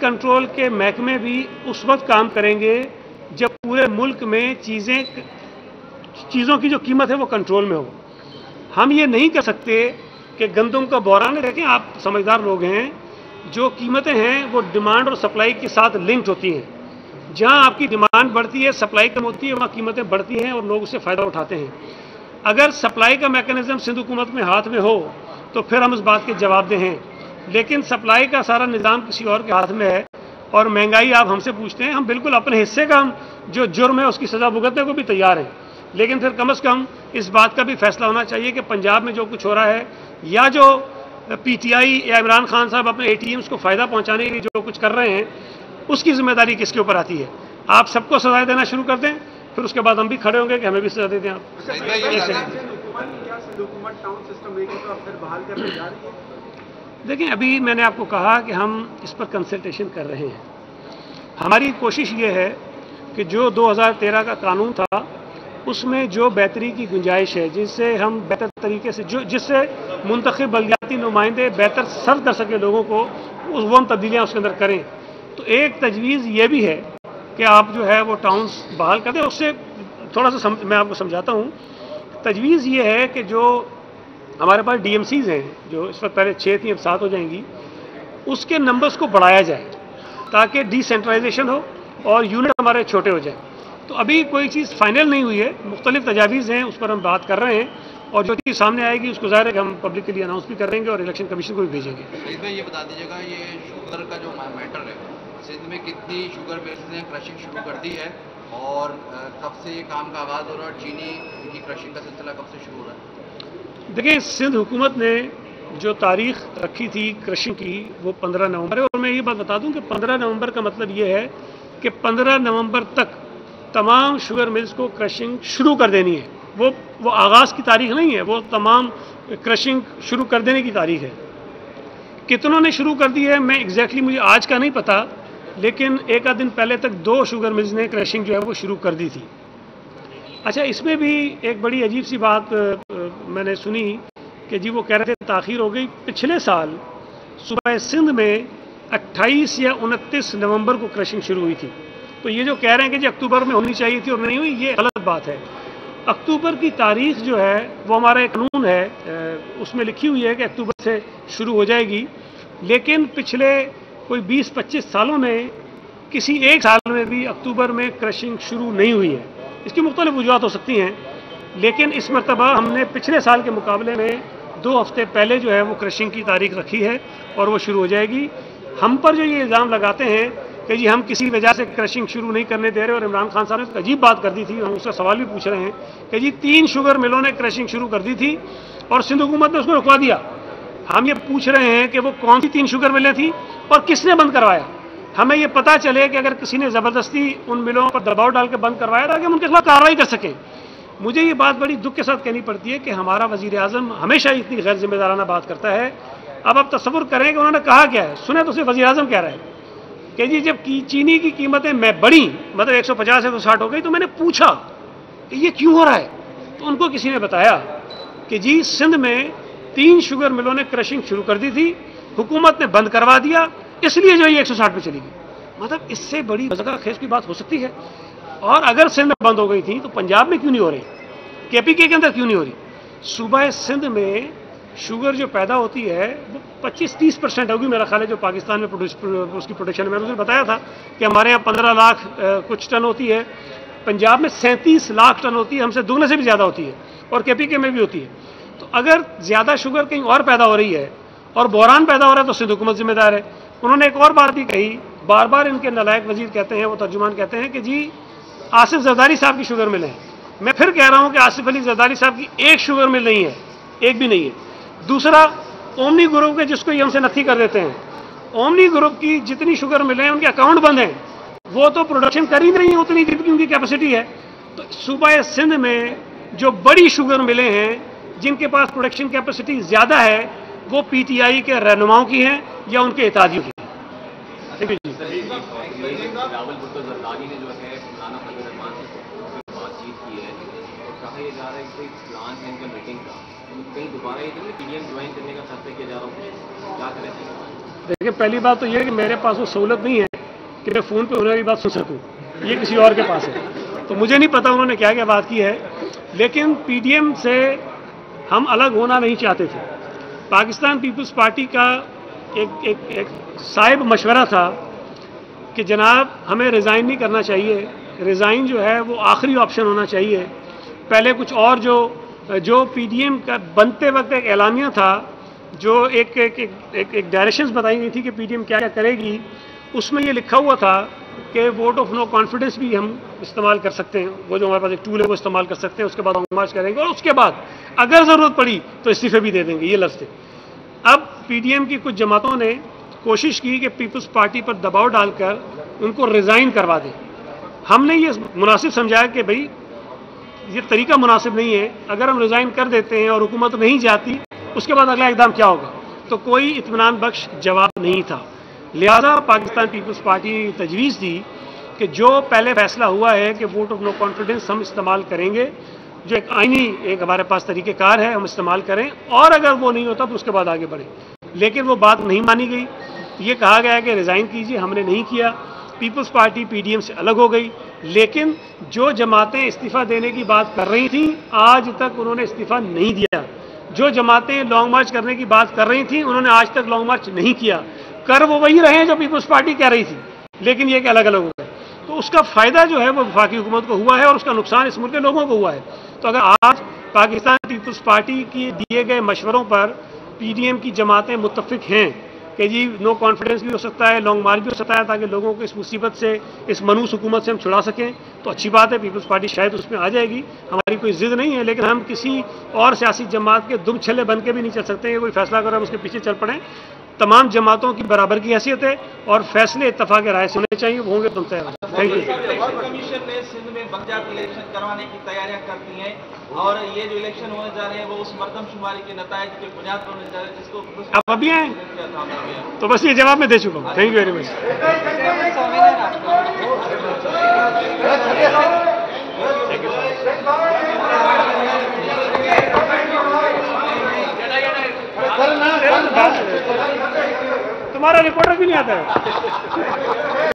Control के महकमे भी उस वक्त काम करेंगे जब पूरे मुल्क में चीज़ों की जो कीमत है वो कंट्रोल में हो। हम ये नहीं कर सकते कि गंदम का बहरान है, देखें आप समझदार लोग हैं, जो कीमतें हैं वो डिमांड और सप्लाई के साथ लिंक्ड होती हैं। जहां आपकी डिमांड बढ़ती है, सप्लाई कम होती है, वहां कीमतें बढ़ती हैं और लोग उससे फ़ायदा उठाते हैं। अगर सप्लाई का मैकेनिज्म सिंध हुकूमत में हाथ में हो तो फिर हम इस बात के जवाबदेह हैं, लेकिन सप्लाई का सारा निज़ाम किसी और के हाथ में है और महंगाई आप हमसे पूछते हैं, हम बिल्कुल अपने हिस्से का हम जो जुर्म है उसकी सज़ा भुगतने को भी तैयार हैं, लेकिन फिर कम से कम इस बात का भी फैसला होना चाहिए कि पंजाब में जो कुछ हो रहा है या जो पीटीआई या इमरान खान साहब अपने एटीएम्स को फ़ायदा पहुंचाने के लिए जो कुछ कर रहे हैं उसकी जिम्मेदारी किसके ऊपर आती है। आप सबको सजाएं देना शुरू कर दें, फिर उसके बाद हम भी खड़े होंगे कि हमें भी सजा दे दें आप। देखें, अभी मैंने आपको कहा कि हम इस पर कंसल्टेशन कर रहे हैं। हमारी कोशिश ये है कि जो 2013 का कानून था उसमें जो बेहतरी की गुंजाइश है, जिससे हम बेहतर तरीके से जिससे मुंतखब बलदियाती नुमाइंदे बेहतर सर्व कर सके लोगों को, वो हम तब्दीलियाँ उसके अंदर करें। तो एक तजवीज़ ये भी है कि आप जो है वो टाउन्स बहाल कर दें। उससे थोड़ा सा मैं आपको समझाता हूँ। तजवीज़ ये है कि जो हमारे पास डीएमसीज़ हैं, जो इस वक्त पहले 6 थी अब 7 हो जाएंगी, उसके नंबर्स को बढ़ाया जाए ताकि डिसेंट्रलाइजेशन हो और यूनिट हमारे छोटे हो जाए। तो अभी कोई चीज़ फाइनल नहीं हुई है, मुख्तलिफ तजावीज़ हैं, उस पर हम बात कर रहे हैं और जो चीज़ सामने आएगी उसको ज़ाहिर है कि हम पब्लिक के लिए अनाउंस भी करेंगे और इलेक्शन कमीशन को भी भेजेंगे। ये बता दीजिएगा, ये शुगर का जो मैटर है, सिंध में कितनी शुगर मिल्स ने क्रशिंग शुरू कर दी है और कब से ये काम का आगाज़ हो रहा है और चीनी की क्रशिंग का सिलसिला कब से शुरू हो रहा है? देखिए, सिंध हुकूमत ने जो तारीख रखी थी क्रशिंग की वो 15 नवंबर है और मैं ये बात बता दूं कि 15 नवंबर का मतलब ये है कि 15 नवंबर तक तमाम शुगर मिल्स को क्रशिंग शुरू कर देनी है। वो आगाज़ की तारीख नहीं है, वो तमाम क्रशिंग शुरू कर देने की तारीख है। कितनों ने शुरू कर दी है मैं एग्जैक्टली मुझे आज का नहीं पता, लेकिन एक आध दिन पहले तक 2 शुगर मिल्स ने क्रशिंग जो है वो शुरू कर दी थी। अच्छा, इसमें भी एक बड़ी अजीब सी बात मैंने सुनी कि जी वो कह रहे थे ताख़ीर हो गई। पिछले साल सुबह सिंध में 28 या 29 नवंबर को क्रशिंग शुरू हुई थी। तो ये जो कह रहे हैं कि जी अक्टूबर में होनी चाहिए थी और नहीं हुई, ये गलत बात है। अक्टूबर की तारीख जो है वो हमारा एक कानून है, उसमें लिखी हुई है कि अक्टूबर से शुरू हो जाएगी, लेकिन पिछले कोई 20-25 सालों में किसी एक साल में भी अक्टूबर में क्रशिंग शुरू नहीं हुई है। इसकी मुख्तलिफ वजूहत हो सकती हैं, लेकिन इस मरतबा हमने पिछले साल के मुकाबले में 2 हफ्ते पहले जो है वो क्रशिंग की तारीख रखी है और वो शुरू हो जाएगी। हम पर जो ये इल्ज़ाम लगाते हैं कि जी हम किसी वजह से क्रशिंग शुरू नहीं करने दे रहे, और इमरान खान साहब ने तो अजीब बात कर दी थी, हम उसका सवाल भी पूछ रहे हैं कि जी 3 शुगर मिलों ने क्रशिंग शुरू कर दी थी और सिंध हुकूमत ने उसको रुकवा दिया। हम ये पूछ रहे हैं कि वो कौन सी 3 शुगर मिलें थी और किसने बंद करवाया। हमें ये पता चले कि अगर किसी ने ज़बरदस्ती उन मिलों पर दबाव डाल के बंद करवाया ताकि हम उनके खिलाफ कार्रवाई कर सकें। मुझे ये बात बड़ी दुख के साथ कहनी पड़ती है कि हमारा वज़ीर-ए-आज़म हमेशा इतनी गैर जिम्मेदाराना बात करता है। अब आप तसव्वुर करें कि उन्होंने कहा क्या है, सुने तो सिर्फ वज़ीर-ए-आज़म कह रहा है कि जी जब चीनी की कीमतें मैं बढ़ी, मतलब 150 से 160 हो गई, तो मैंने पूछा कि ये क्यों हो रहा है, तो उनको किसी ने बताया कि जी सिंध में 3 शुगर मिलों ने क्रशिंग शुरू कर दी थी, हुकूमत ने बंद करवा दिया, इसलिए जो ये 160 पे चली गई। मतलब इससे बड़ी वजह की बात हो सकती है। और अगर सिंध में बंद हो गई थी तो पंजाब में क्यों नहीं हो रही, केपीके के अंदर क्यों नहीं हो रही? सूबा सिंध में शुगर जो पैदा होती है वो 25-30% होगी मेरा ख्याल है, जो पाकिस्तान में उसकी प्रोडक्शन है। मैंने उसे बताया था कि हमारे यहाँ 15 लाख कुछ टन होती है, पंजाब में 37 लाख टन होती है, हमसे दुगने से भी ज़्यादा होती है और केपीके में भी होती है। तो अगर ज़्यादा शुगर कहीं और पैदा हो रही है और बहरान पैदा हो रहा है तो सिंध हुकूमत जिम्मेदार है। उन्होंने एक और बात भी कही, बार बार इनके नालायक वजीर कहते हैं, वो तर्जुमान कहते हैं कि जी आसिफ जरदारी साहब की शुगर मिल है। मैं फिर कह रहा हूं कि आसिफ अली जरदारी साहब की एक शुगर मिल नहीं है, एक भी नहीं है। दूसरा, ओमनी ग्रुप के जिसको ये हमसे नत्थी कर देते हैं, ओमनी ग्रुप की जितनी शुगर मिले हैं उनके अकाउंट बंद हैं, वो तो प्रोडक्शन कर ही नहीं है उतनी जितनी उनकी कैपेसिटी है। तो सूबा सिंध में जो बड़ी शुगर मिले हैं जिनके पास प्रोडक्शन कैपेसिटी ज़्यादा है वो पीटीआई के रहनुमाओं की हैं या उनके इत्तेहादियों की। रावल भुट्टो जरदारी ने जो है मौलाना फजल रहमान से बातचीत की है और कहा यह जा रहा है कि कोई प्लान है इनका मीटिंग का, कहीं दोबारा ये पीडीएम ज्वाइन करने का फैसला किया जा रहा हो, क्या करें? دیکھیں پہلی بات تو یہ ہے کہ میرے پاس وہ سہولت نہیں ہے کہ میں فون پہ ہونے والی بات سن سکوں، یہ کسی اور کے پاس ہے، تو مجھے نہیں پتا انہوں نے کیا کیا بات کی ہے، لیکن پی ڈی ایم سے ہم الگ ہونا نہیں چاہتے تھے۔ پاکستان پیپلز پارٹی کا ایک صائب مشورہ تھا کہ جناب ہمیں ریزائن نہیں کرنا چاہیے، ریزائن جو ہے وہ آخری آپشن ہونا چاہیے۔ پہلے کچھ اور جو پی ڈی ایم کا بنتے وقت ایک اعلامیہ تھا، جو ایک ڈائریکشنز بتائی گئی تھی کہ پی ڈی ایم کیا کیا کرے گی، اس میں یہ لکھا ہوا تھا کہ ووٹ آف نو کانفیڈنس بھی ہم استعمال کر سکتے ہیں، وہ جو ہمارے پاس ایک ٹول ہے وہ استعمال کر سکتے ہیں، اس کے بعد لانگ مارچ کریں گے اور اس کے بعد اگر ضرورت پڑی تو استعفے بھی دے دیں گے، یہ لفظ تھے۔ اب پی ڈی ایم کی کچھ جماعتوں نے کوشش کی کہ پیپلز پارٹی پر دباؤ ڈال کر ان کو ریزائن کروا دیں۔ ہم نے یہ مناسب سمجھا کہ بھائی یہ طریقہ مناسب نہیں ہے، اگر ہم ریزائن کر دیتے ہیں اور حکومت نہیں جاتی اس کے بعد اگلا اقدام کیا ہوگا، تو کوئی اطمینان بخش جواب نہیں تھا۔ لہذا پاکستان پیپلز پارٹی نے تجویز دی کہ جو پہلے فیصلہ ہوا ہے کہ ووٹ آف نو کانفیڈنس ہم استعمال کریں گے، جو ایک آئینی ایک ہمارے پاس طریقہ کار ہے، ہم استعمال کریں، اور اگر وہ نہیں ہوتا تو اس کے بعد آگے بڑھیں۔ لیکن وہ بات نہیں مانی گئی، یہ کہا گیا کہ ریزائن کیجیے، ہم نے نہیں کیا، Peoples Party P D M سے الگ ہو گئی۔ لیکن جو جماعتیں استعفیٰ دینے کی بات کر رہی تھیں آج تک انہوں نے استعفیٰ نہیں دیا، جو جماعتیں لانگ مارچ کرنے کی بات کر رہی تھیں انہوں نے آج تک لانگ مارچ نہیں کیا، کر وہ وہی رہے ہیں جو پیپلز پارٹی کہہ رہی تھی، لیکن یہ کہ الگ الگ ہو گئے۔ تو اس کا فائدہ جو ہے وہ وفاقی حکومت کو ہوا ہے اور اس کا نقصان اس ملک کے لوگوں کو ہوا ہے۔ تو اگر آج پاکستان پیپلز پارٹی کی دیے گئے مشوروں پر پی ڈی ایم کی جماعتیں متفق ہیں کہ جی نو کانفیڈنس بھی ہو سکتا ہے، لانگ مارچ بھی ہو سکتا ہے، تاکہ لوگوں کو اس مصیبت سے، اس منوس حکومت سے ہم چھڑا سکیں، تو اچھی بات ہے، پیپلز پارٹی شاید اس میں آ جائے گی، ہماری کوئی ضد نہیں ہے، لیکن ہم کسی اور سیاسی جماعت کے دم چھلے بن کے بھی نہیں چل سکتے ہیں، کوئی فیصلہ کرو ہم اس کے پیچھے چل پڑیں۔ تمام جماعتوں کی برابر کی حیثیت ہے اور فیصلے اتفاق رائے سے ہونے چاہیے، وہ ہوں گے تم تیار ہیں۔ Thank you. الیکشن کمیشن نے سندھ میں بنجات الیکشن کروانے کی تیاریاں کر دی ہیں اور یہ جو الیکشن ہونے جا رہے ہیں وہ اس مردم شماری کے نتائج کے بنیاد پر ہونے جا رہے ہیں جس کو آپ ابھی آئیں تو بس یہ جواب میں دے چکا ہوں۔ Thank you very much. تمہارا رپورٹر بھی نہیں آتا ہے۔